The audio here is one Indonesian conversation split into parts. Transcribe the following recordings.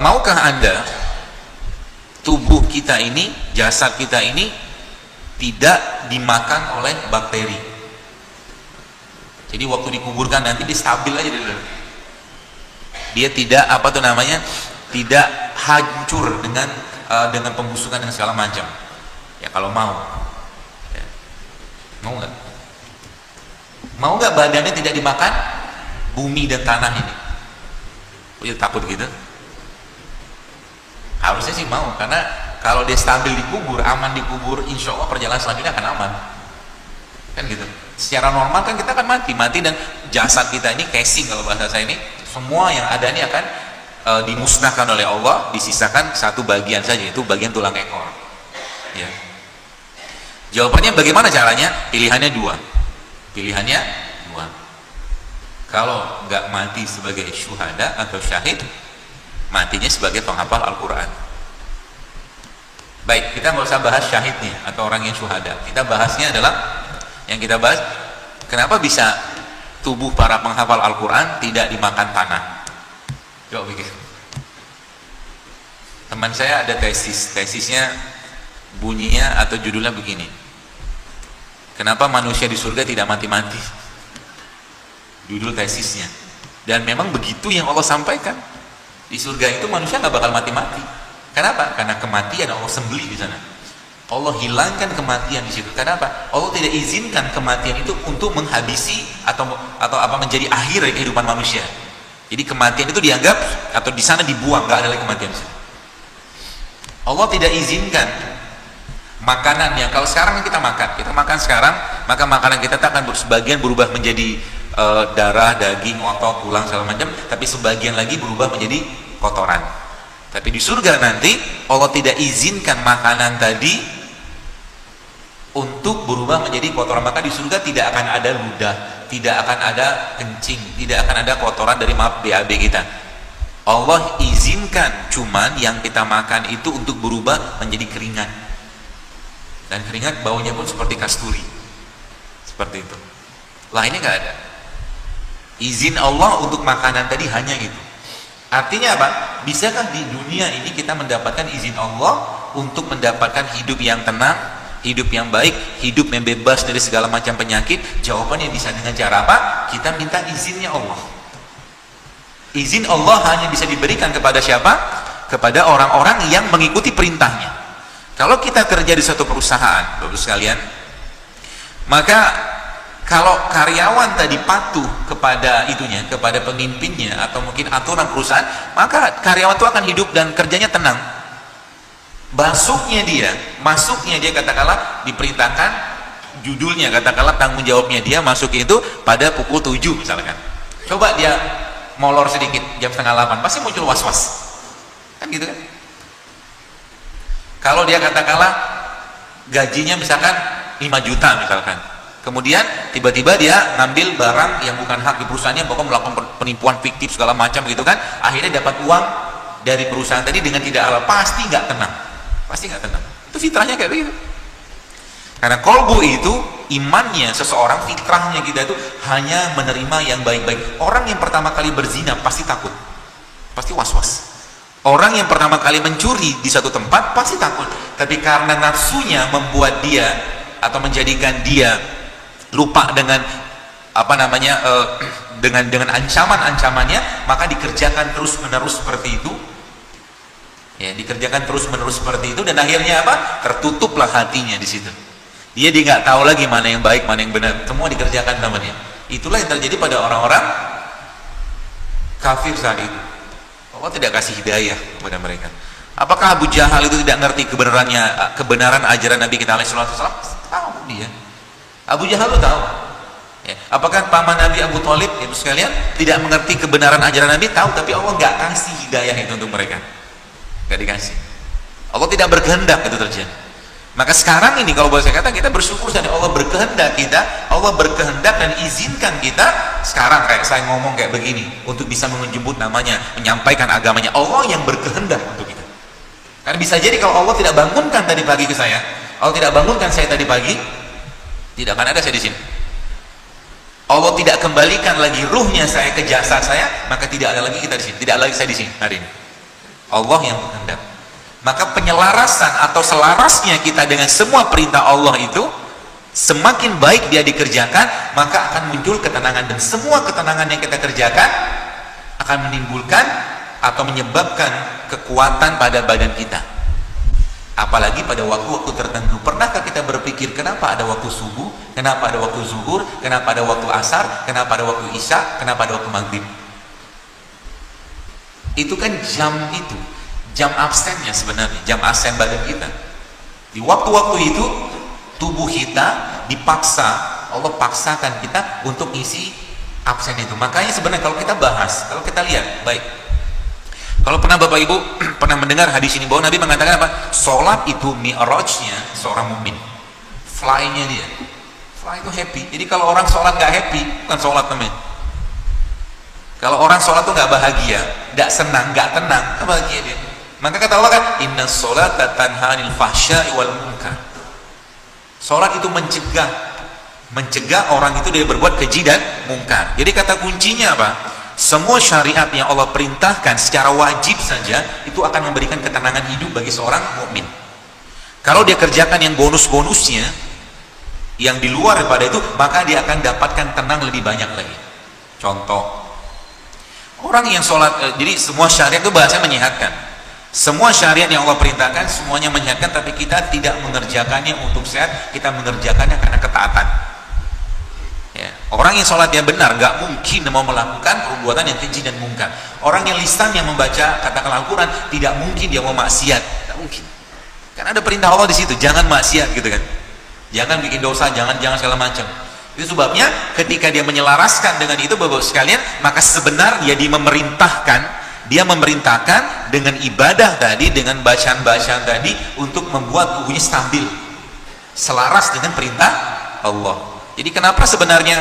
Maukah Anda tubuh kita ini, jasad kita ini tidak dimakan oleh bakteri? Jadi waktu dikuburkan nanti dia stabil aja dulu. Dia tidak tidak hancur dengan pembusukan dan segala macam. Ya kalau mau. Ya. Mau nggak? Mau nggak badannya tidak dimakan bumi dan tanah ini? Oh, ya, takut gitu? Harusnya sih mau, karena kalau dia stabil dikubur, aman dikubur, insya Allah perjalanan selanjutnya akan aman, kan gitu. Secara normal kan kita akan mati dan jasad kita ini casing, kalau bahasa saya ini, semua yang ada ini akan dimusnahkan oleh Allah, disisakan satu bagian saja, itu bagian tulang ekor. Ya. Jawabannya bagaimana caranya? Pilihannya dua. Kalau nggak mati sebagai syuhada atau syahid, matinya sebagai penghafal Al-Quran. Baik, kita nggak usah bahas syahidnya atau orang yang syuhada. Kita bahasnya adalah, yang kita bahas, kenapa bisa tubuh para penghafal Al-Quran tidak dimakan tanah? Coba pikir. Teman saya ada tesisnya bunyinya atau judulnya begini: kenapa manusia di surga tidak mati-mati? Judul tesisnya. Dan memang begitu yang Allah sampaikan. Di surga itu manusia nggak bakal mati-mati. Kenapa? Karena kematian Allah sembelih di sana. Allah hilangkan kematian di situ. Kenapa? Allah tidak izinkan kematian itu untuk menghabisi atau menjadi akhir dari kehidupan manusia. Jadi kematian itu dianggap atau di sana dibuang, nggak ada lagi kematian di situ. Allah tidak izinkan makanan yang kalau sekarang kita makan sekarang, maka makanan kita akan sebagian berubah menjadi darah, daging, otot, tulang segala macam, tapi sebagian lagi berubah menjadi kotoran. Tapi di surga nanti Allah tidak izinkan makanan tadi untuk berubah menjadi kotoran, maka di surga tidak akan ada ludah, tidak akan ada kencing, tidak akan ada kotoran dari BAB kita. Allah izinkan cuman yang kita makan itu untuk berubah menjadi keringat, dan keringat baunya pun seperti kasturi, seperti itu. Lah ini nggak ada izin Allah untuk makanan tadi, hanya itu. Artinya apa? Bisakah di dunia ini kita mendapatkan izin Allah untuk mendapatkan hidup yang tenang, hidup yang baik, hidup yang bebas dari segala macam penyakit? Jawabannya bisa dengan cara apa? Kita minta izinnya Allah. Izin Allah hanya bisa diberikan kepada siapa? Kepada orang-orang yang mengikuti perintahnya. Kalau kita kerja di suatu perusahaan, Bapak sekalian, maka kalau karyawan tadi patuh kepada itunya, kepada pemimpinnya atau mungkin aturan perusahaan, maka karyawan itu akan hidup dan kerjanya tenang. Masuknya dia katakanlah diperintahkan, judulnya katakanlah tanggung jawabnya dia masuk itu pada pukul 7 misalkan. Coba dia molor sedikit jam 7:30, pasti muncul was-was. Kan gitu kan? Kalau dia katakanlah gajinya misalkan 5 juta misalkan, kemudian tiba-tiba dia ngambil barang yang bukan hak di perusahaannya, pokoknya melakukan penipuan fiktif segala macam gitu kan, akhirnya dapat uang dari perusahaan tadi dengan tidak halal, pasti nggak tenang. Itu fitrahnya kayak begitu. Karena kolbu itu imannya seseorang, fitrahnya kita itu hanya menerima yang baik-baik. Orang yang pertama kali berzina pasti takut, pasti was-was. Orang yang pertama kali mencuri di satu tempat pasti takut, tapi karena nafsunya membuat dia atau menjadikan dia lupa dengan dengan ancaman-ancamannya, maka dikerjakan terus-menerus seperti itu. Ya, dikerjakan terus-menerus seperti itu, dan akhirnya apa? Tertutuplah hatinya di situ. Dia nggak tahu lagi mana yang baik, mana yang benar. Semua dikerjakan sama dia. Itulah yang terjadi pada orang-orang kafir saat itu. Allah tidak kasih hidayah kepada mereka. Apakah Abu Jahal itu tidak ngerti kebenaran ajaran Nabi kita alaihi wasallam? Tahu dia. Abu Jahal itu tahu. Ya. Apakah paman Nabi Abu Thalib itu sekalian tidak mengerti kebenaran ajaran Nabi? Tahu, tapi Allah nggak kasih hidayah itu untuk mereka. Nggak dikasih. Allah tidak berkehendak itu terjadi. Maka sekarang ini kalau boleh saya katakan, kita bersyukur saja Allah berkehendak Allah berkehendak dan izinkan kita sekarang kayak saya ngomong kayak begini untuk bisa menjemput namanya, menyampaikan agamanya. Allah yang berkehendak untuk kita. Karena bisa jadi kalau Allah tidak bangunkan tadi pagi ke saya, Allah tidak bangunkan saya tadi pagi, tidak akan ada saya di sini. Allah tidak kembalikan lagi ruhnya saya ke jasad saya, maka tidak ada lagi kita di sini, tidak ada lagi saya di sini hari ini. Allah yang berkehendak. Maka penyelarasan atau selarasnya kita dengan semua perintah Allah itu, semakin baik dia dikerjakan, maka akan muncul ketenangan, dan semua ketenangan yang kita kerjakan akan menimbulkan atau menyebabkan kekuatan pada badan kita. Apalagi pada waktu-waktu tertentu. Pernahkah kita berpikir kenapa ada waktu subuh, kenapa ada waktu zuhur, kenapa ada waktu asar, kenapa ada waktu isya, kenapa ada waktu maghrib? Itu kan jam absennya sebenarnya, jam absen badan kita. Di waktu-waktu itu tubuh kita dipaksa, Allah paksakan kita untuk isi absen itu. Makanya sebenarnya kalau kita bahas, kalau kita lihat baik, kalau pernah Bapak Ibu pernah mendengar hadis ini bahwa Nabi mengatakan apa? Sholat itu mi'rajnya seorang mukmin, fly-nya dia. Fly itu happy. Jadi kalau orang sholat nggak happy, bukan sholat namanya. Kalau orang sholat tuh nggak bahagia, nggak senang, nggak tenang, nggak bahagia dia. Maka kata Allah kan, inna sholata tanha 'anil fahsya'i wal munkar. Sholat itu mencegah orang itu dari berbuat keji dan mungkar. Jadi kata kuncinya apa? Semua syariat yang Allah perintahkan secara wajib saja itu akan memberikan ketenangan hidup bagi seorang mukmin. Kalau dia kerjakan yang bonus-bonusnya, yang di luar daripada itu, maka dia akan dapatkan tenang lebih banyak lagi. Contoh, orang yang sholat, jadi semua syariat itu bahasanya menyehatkan. Semua syariat yang Allah perintahkan semuanya menyehatkan, tapi kita tidak mengerjakannya untuk sehat, kita mengerjakannya karena ketaatan. Ya. Orang yang sholatnya benar nggak mungkin mau melakukan perbuatan yang keji dan mungkar. Orang yang lisan yang membaca katakan Al-Quran tidak mungkin dia mau maksiat, tidak mungkin. Karena ada perintah Allah di situ, jangan maksiat gitu kan, jangan bikin dosa, jangan segala macam. Itu sebabnya ketika dia menyelaraskan dengan itu Bapak sekalian, maka sebenarnya dia memerintahkan dengan ibadah tadi, dengan bacaan-bacaan tadi untuk membuat tubuhnya stabil, selaras dengan perintah Allah. Jadi kenapa sebenarnya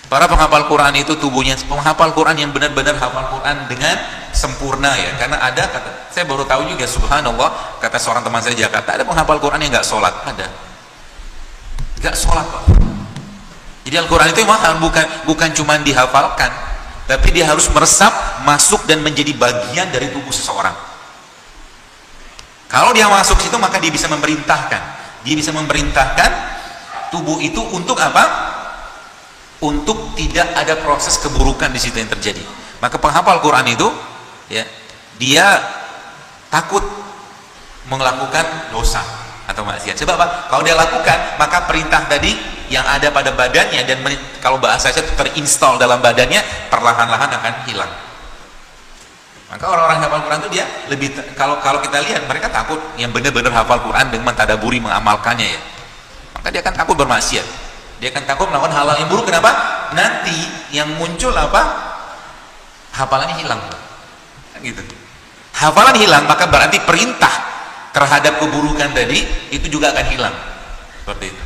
para penghafal Quran itu tubuhnya, penghafal Quran yang benar-benar hafal Quran dengan sempurna ya? Karena ada, saya baru tahu juga, subhanallah, kata seorang teman saya di Jakarta, ada penghafal Quran yang nggak sholat, ada, nggak sholat Pak. Jadi Al-Quran itu memang bukan cuma dihafalkan, tapi dia harus meresap, masuk dan menjadi bagian dari tubuh seseorang. Kalau dia masuk situ, maka dia bisa memerintahkan tubuh itu untuk apa? Untuk tidak ada proses keburukan di situ yang terjadi. Maka penghafal Quran itu ya, dia takut melakukan dosa atau maksiat. Sebab apa? Kalau dia lakukan, maka perintah tadi yang ada pada badannya, dan kalau bahasa saya terinstall dalam badannya, perlahan-lahan akan hilang. Maka orang-orang hafal Quran itu dia lebih, kalau kita lihat mereka takut yang benar-benar hafal Quran dengan mentadaburi, mengamalkannya ya, maka dia akan takut bermaksiat, dia akan takut melakukan hal-hal yang buruk. Kenapa? Nanti yang muncul apa? Hafalannya hilang kan gitu. Hafalan hilang, maka berarti perintah terhadap keburukan tadi itu juga akan hilang, seperti itu.